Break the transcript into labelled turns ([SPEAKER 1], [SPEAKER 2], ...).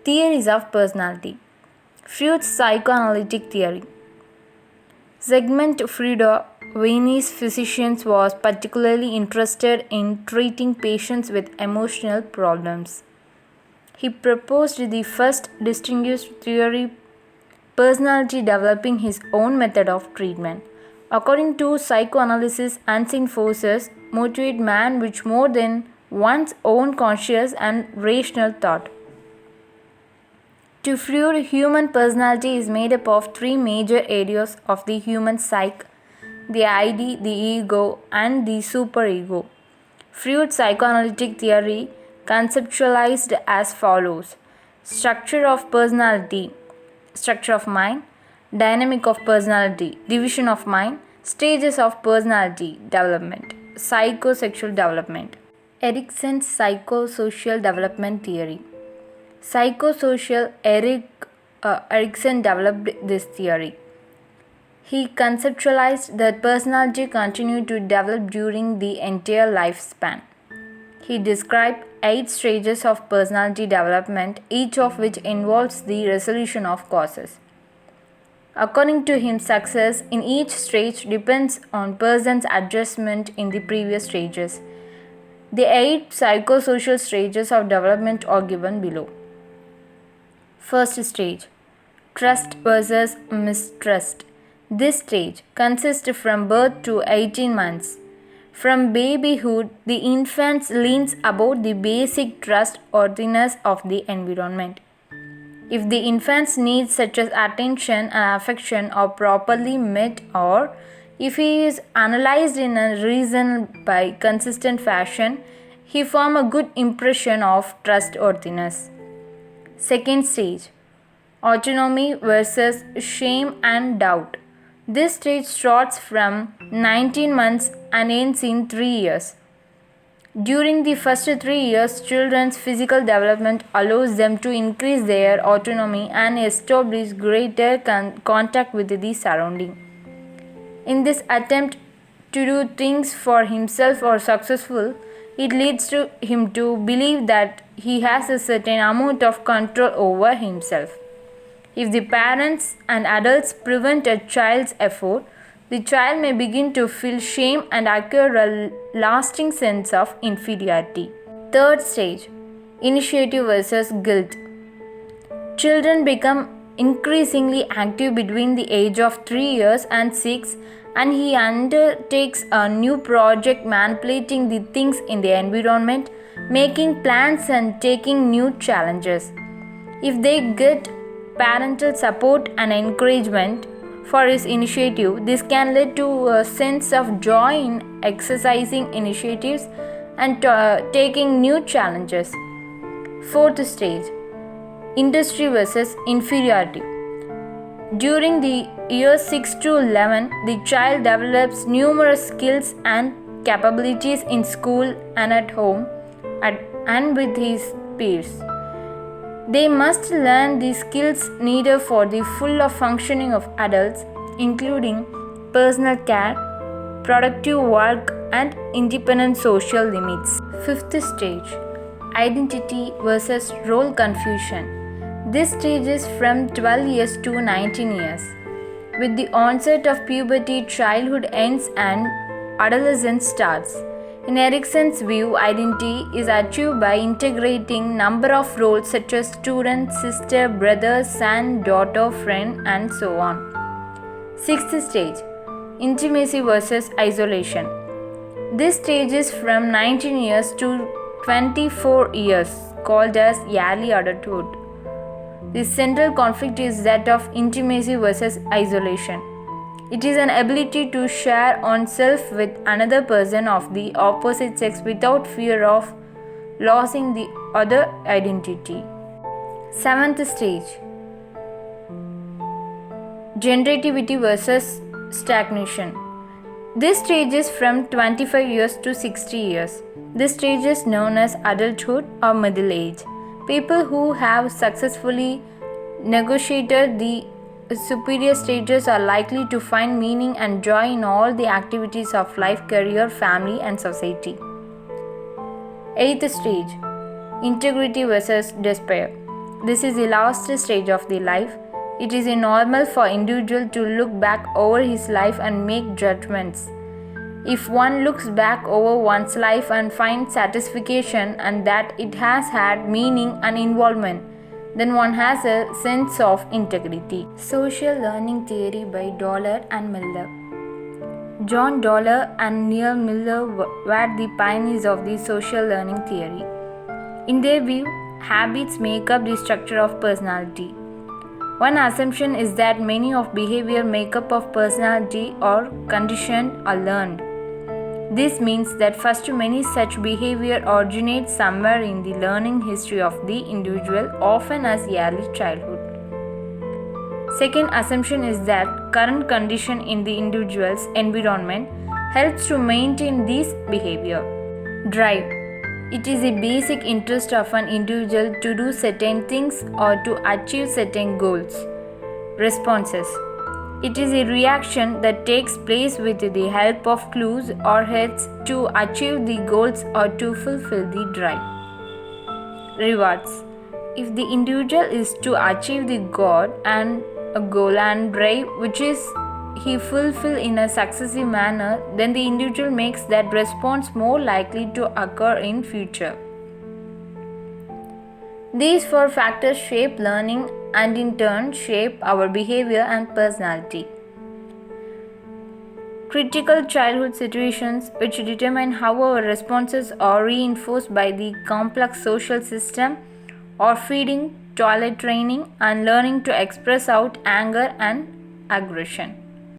[SPEAKER 1] Theories of personality. Freud's psychoanalytic theory. Sigmund Freud, Viennese physician, was particularly interested in treating patients with emotional problems. He proposed the first distinguished theory, personality, developing his own method of treatment. According to psychoanalysis, unseen forces motivate man with more than one's own conscious and rational thought. To Freud, human personality is made up of three major areas of the human psyche: the id, the ego, and the superego. Freud's psychoanalytic theory conceptualized as follows: structure of personality, structure of mind, dynamic of personality, division of mind, stages of personality development, psychosexual development. Erikson's psychosocial development theory. Psychosocial Erikson developed this theory. He conceptualized that personality continued to develop during the entire lifespan. He described 8 stages of personality development, each of which involves the resolution of causes. According to him, success in each stage depends on person's adjustment in the previous stages. The 8 psychosocial stages of development are given below. First stage: trust versus mistrust. This stage consists from birth to 18 months. From babyhood, the infant leans about the basic trustworthiness of the environment. If the infant's needs such as attention and affection are properly met, or if he is analyzed in a reasoned by consistent fashion, he forms a good impression of trustworthiness. Second stage: autonomy versus shame and doubt. This stage starts from 19 months and ends in 3 years. During the first 3 years, children's physical development allows them to increase their autonomy and establish greater contact with the surrounding. In this attempt to do things for himself or successful, it leads to him to believe that he has a certain amount of control over himself. If the parents and adults prevent a child's effort, the child may begin to feel shame and acquire a lasting sense of inferiority. Third stage: initiative versus guilt. Children become increasingly active between the age of 3 years and 6, and he undertakes a new project, manipulating the things in the environment, making plans and taking new challenges. If they get parental support and encouragement for his initiative, this can lead to a sense of joy in exercising initiatives and taking new challenges. Fourth stage: industry versus inferiority. During the years 6 to 11, the child develops numerous skills and capabilities in school and at home and with his peers. They must learn the skills needed for the full functioning of adults, including personal care, productive work, and independent social limits. Fifth stage: identity versus role confusion. This stage is from 12 years to 19 years. With the onset of puberty, childhood ends and adolescence starts. In Erikson's view, identity is achieved by integrating number of roles such as student, sister, brother, son, daughter, friend, and so on. Sixth stage: intimacy versus isolation. This stage is from 19 years to 24 years, called as early adulthood. The central conflict is that of intimacy versus isolation. It is an ability to share oneself with another person of the opposite sex without fear of losing the other identity. Seventh stage: generativity versus stagnation. This stage is from 25 years to 60 years. This stage is known as adulthood or middle age. People who have successfully negotiated the superior stages are likely to find meaning and joy in all the activities of life, career, family, and society. Eighth stage: integrity versus despair. This is the last stage of the life. It is normal for individual to look back over his life and make judgments. If one looks back over one's life and finds satisfaction and that it has had meaning and involvement, then one has a sense of integrity. Social Learning Theory by Dollar and Miller. John Dollar and Neil Miller were the pioneers of the social learning theory. In their view, habits make up the structure of personality. One assumption is that many of behavior makeup of personality are conditioned or learned. This means that first many such behavior originates somewhere in the learning history of the individual, often as early childhood. Second assumption is that current condition in the individual's environment helps to maintain this behavior. Drive. It is a basic interest of an individual to do certain things or to achieve certain goals. Responses. It is a reaction that takes place with the help of clues or heads to achieve the goals or to fulfill the drive. Rewards. If the individual is to achieve the goal and drive which is he fulfill in a successive manner, then the individual makes that response more likely to occur in future. These four factors shape learning and in turn shape our behavior and personality. Critical childhood situations which determine how our responses are reinforced by the complex social system are feeding, toilet training, and learning to express out anger and aggression.